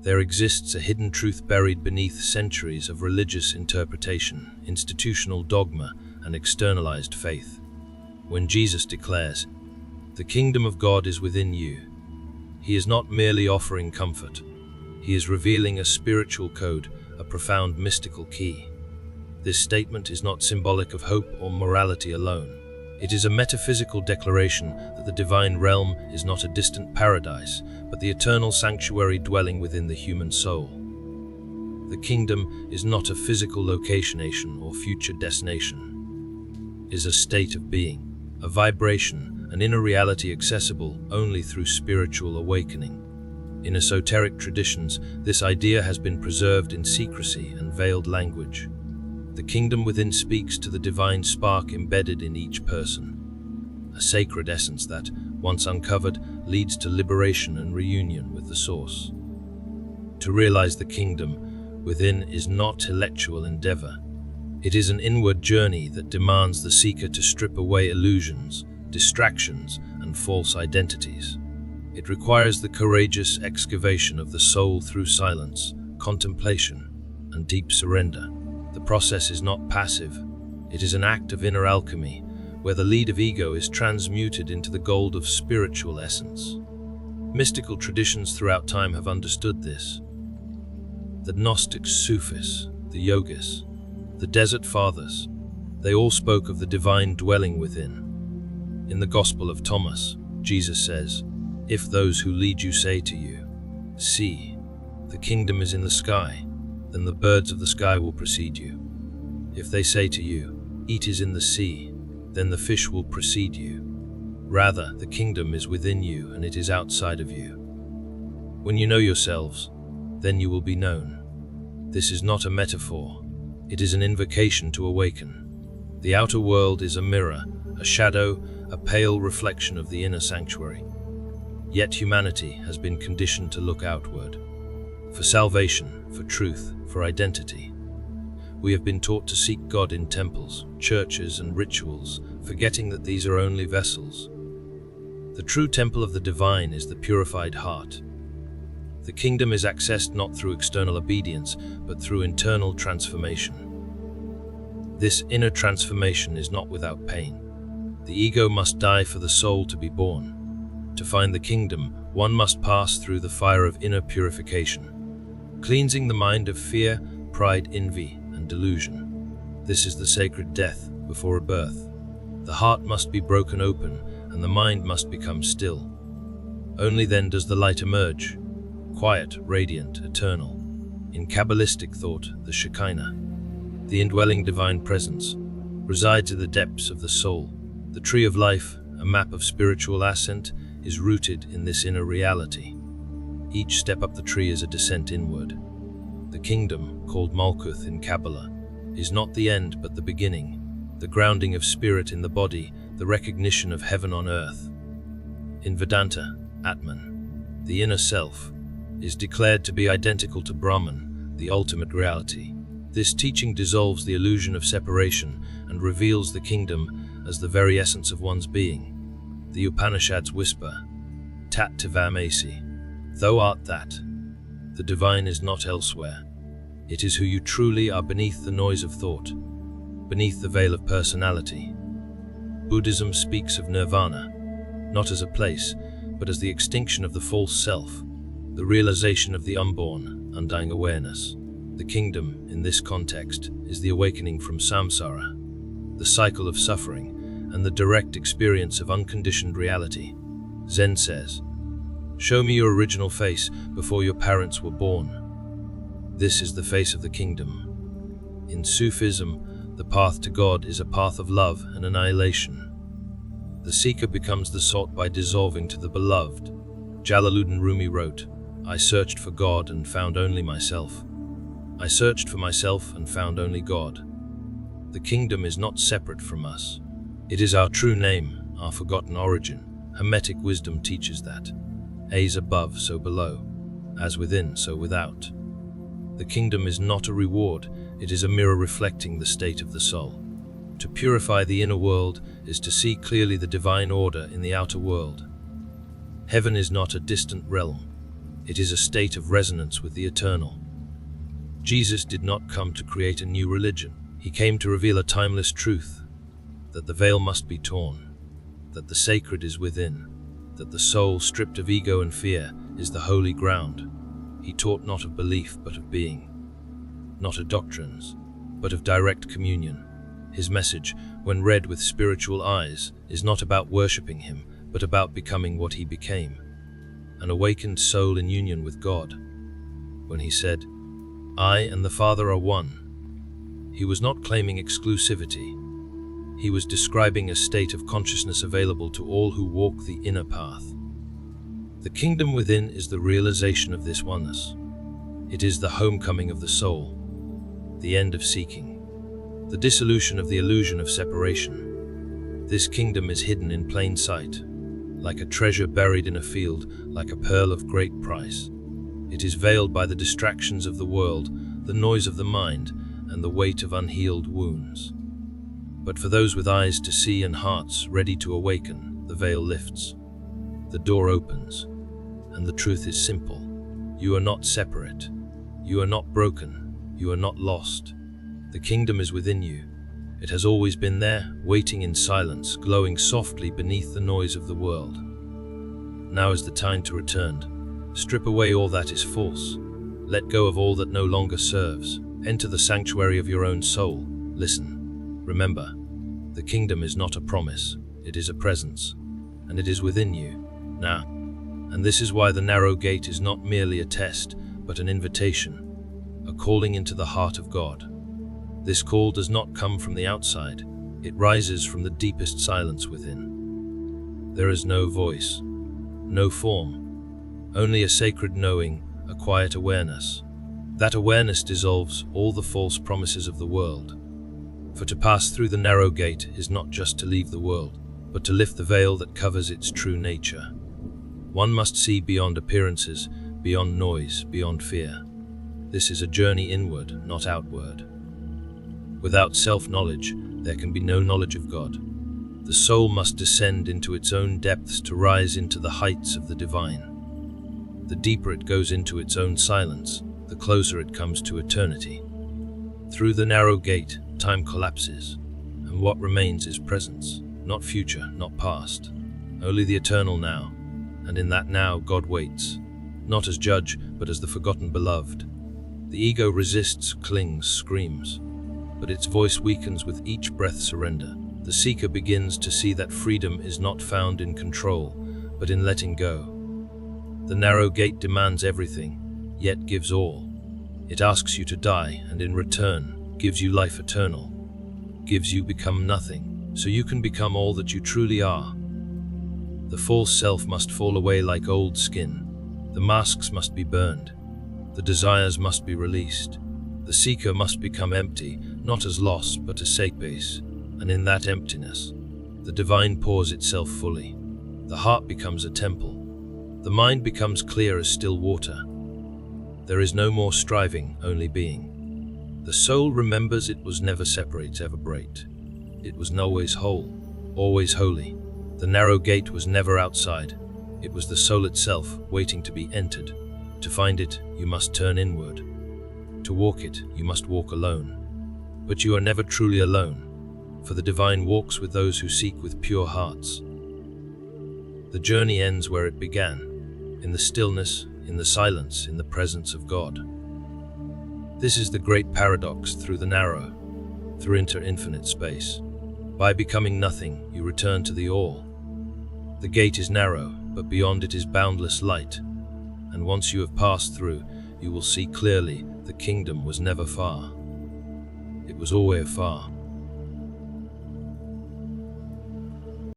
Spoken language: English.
There exists a hidden truth buried beneath centuries of religious interpretation, institutional dogma, and externalized faith. When Jesus declares, "The kingdom of God is within you," he is not merely offering comfort. He is revealing a spiritual code, a profound mystical key. This statement is not symbolic of hope or morality alone. It is a metaphysical declaration that the divine realm is not a distant paradise, but the eternal sanctuary dwelling within the human soul. The kingdom is not a physical location or future destination. It is a state of being, a vibration, an inner reality accessible only through spiritual awakening. In esoteric traditions, this idea has been preserved in secrecy and veiled language. The kingdom within speaks to the divine spark embedded in each person, a sacred essence that, once uncovered, leads to liberation and reunion with the source. To realize the kingdom within is not intellectual endeavor. It is an inward journey that demands the seeker to strip away illusions, distractions, and false identities. It requires the courageous excavation of the soul through silence, contemplation, and deep surrender. The process is not passive. It is an act of inner alchemy, where the lead of ego is transmuted into the gold of spiritual essence. Mystical traditions throughout time have understood this. The Gnostics, Sufis, the Yogis, the Desert Fathers, they all spoke of the divine dwelling within. In the Gospel of Thomas, Jesus says, "If those who lead you say to you, 'See, the kingdom is in the sky,' then the birds of the sky will precede you. If they say to you, 'Eat is in the sea,' then the fish will precede you. Rather, the kingdom is within you and it is outside of you. When you know yourselves, then you will be known." This is not a metaphor. It is an invocation to awaken. The outer world is a mirror, a shadow, a pale reflection of the inner sanctuary. Yet humanity has been conditioned to look outward. For salvation, for truth, for identity. We have been taught to seek God in temples, churches, and rituals, forgetting that these are only vessels. The true temple of the divine is the purified heart. The kingdom is accessed not through external obedience, but through internal transformation. This inner transformation is not without pain. The ego must die for the soul to be born. To find the kingdom, one must pass through the fire of inner purification, cleansing the mind of fear, pride, envy, and delusion. This is the sacred death before a birth. The heart must be broken open, and the mind must become still. Only then does the light emerge, quiet, radiant, eternal. In Kabbalistic thought, the Shekinah, the indwelling divine presence, resides in the depths of the soul. The tree of life, a map of spiritual ascent, is rooted in this inner reality. Each step up the tree is a descent inward. The kingdom, called Malkuth in Kabbalah, is not the end but the beginning, the grounding of spirit in the body, the recognition of heaven on earth. In Vedanta, Atman, the inner self, is declared to be identical to Brahman, the ultimate reality. This teaching dissolves the illusion of separation and reveals the kingdom as the very essence of one's being. The Upanishads whisper, "Tat Tivam Asi," "Thou art that." The divine is not elsewhere. It is who you truly are beneath the noise of thought, beneath the veil of personality. Buddhism speaks of nirvana, not as a place, but as the extinction of the false self, the realization of the unborn, undying awareness. The kingdom, in this context, is the awakening from samsara, the cycle of suffering, and the direct experience of unconditioned reality. Zen says, "Show me your original face before your parents were born." This is the face of the kingdom. In Sufism, the path to God is a path of love and annihilation. The seeker becomes the sought by dissolving to the beloved. Jalaluddin Rumi wrote, "I searched for God and found only myself. I searched for myself and found only God." The kingdom is not separate from us. It is our true name, our forgotten origin. Hermetic wisdom teaches that. As above, so below. As within, so without. The kingdom is not a reward, it is a mirror reflecting the state of the soul. To purify the inner world is to see clearly the divine order in the outer world. Heaven is not a distant realm. It is a state of resonance with the eternal. Jesus did not come to create a new religion. He came to reveal a timeless truth, that the veil must be torn, that the sacred is within, that the soul, stripped of ego and fear, is the holy ground. He taught not of belief, but of being, not of doctrines, but of direct communion. His message, when read with spiritual eyes, is not about worshipping him, but about becoming what he became, an awakened soul in union with God. When he said, "I and the Father are one," he was not claiming exclusivity. He was describing a state of consciousness available to all who walk the inner path. The kingdom within is the realization of this oneness. It is the homecoming of the soul, the end of seeking, the dissolution of the illusion of separation. This kingdom is hidden in plain sight, like a treasure buried in a field, like a pearl of great price. It is veiled by the distractions of the world, the noise of the mind, and the weight of unhealed wounds. But for those with eyes to see and hearts ready to awaken, the veil lifts, the door opens, and the truth is simple. You are not separate. You are not broken. You are not lost. The kingdom is within you. It has always been there, waiting in silence, glowing softly beneath the noise of the world. Now is the time to return. Strip away all that is false. Let go of all that no longer serves. Enter the sanctuary of your own soul. Listen. Remember, the kingdom is not a promise. It is a presence, and it is within you, now. And this is why the narrow gate is not merely a test, but an invitation, a calling into the heart of God. This call does not come from the outside. It rises from the deepest silence within. There is no voice, no form, only a sacred knowing, a quiet awareness. That awareness dissolves all the false promises of the world. For to pass through the narrow gate is not just to leave the world, but to lift the veil that covers its true nature. One must see beyond appearances, beyond noise, beyond fear. This is a journey inward, not outward. Without self-knowledge, there can be no knowledge of God. The soul must descend into its own depths to rise into the heights of the divine. The deeper it goes into its own silence, the closer it comes to eternity. Through the narrow gate, time collapses, and what remains is presence, not future, not past, only the eternal now. And in that now, God waits, not as judge, but as the forgotten beloved. The ego resists, clings, screams, but its voice weakens with each breath surrender. The seeker begins to see that freedom is not found in control, but in letting go. The narrow gate demands everything, yet gives all. It asks you to die, and in return, gives you life eternal, gives you become nothing, so you can become all that you truly are. The false self must fall away like old skin. The masks must be burned. The desires must be released. The seeker must become empty, not as loss, but as sacred base. And in that emptiness, the divine pours itself fully. The heart becomes a temple. The mind becomes clear as still water. There is no more striving, only being. The soul remembers it was never separate, ever break. It was always whole, always holy. The narrow gate was never outside. It was the soul itself, waiting to be entered. To find it, you must turn inward. To walk it, you must walk alone. But you are never truly alone, for the divine walks with those who seek with pure hearts. The journey ends where it began, in the stillness, in the silence, in the presence of God. This is the great paradox through the narrow, through infinite space. By becoming nothing, you return to the all. The gate is narrow, but beyond it is boundless light. And once you have passed through, you will see clearly the kingdom was never far. It was always far.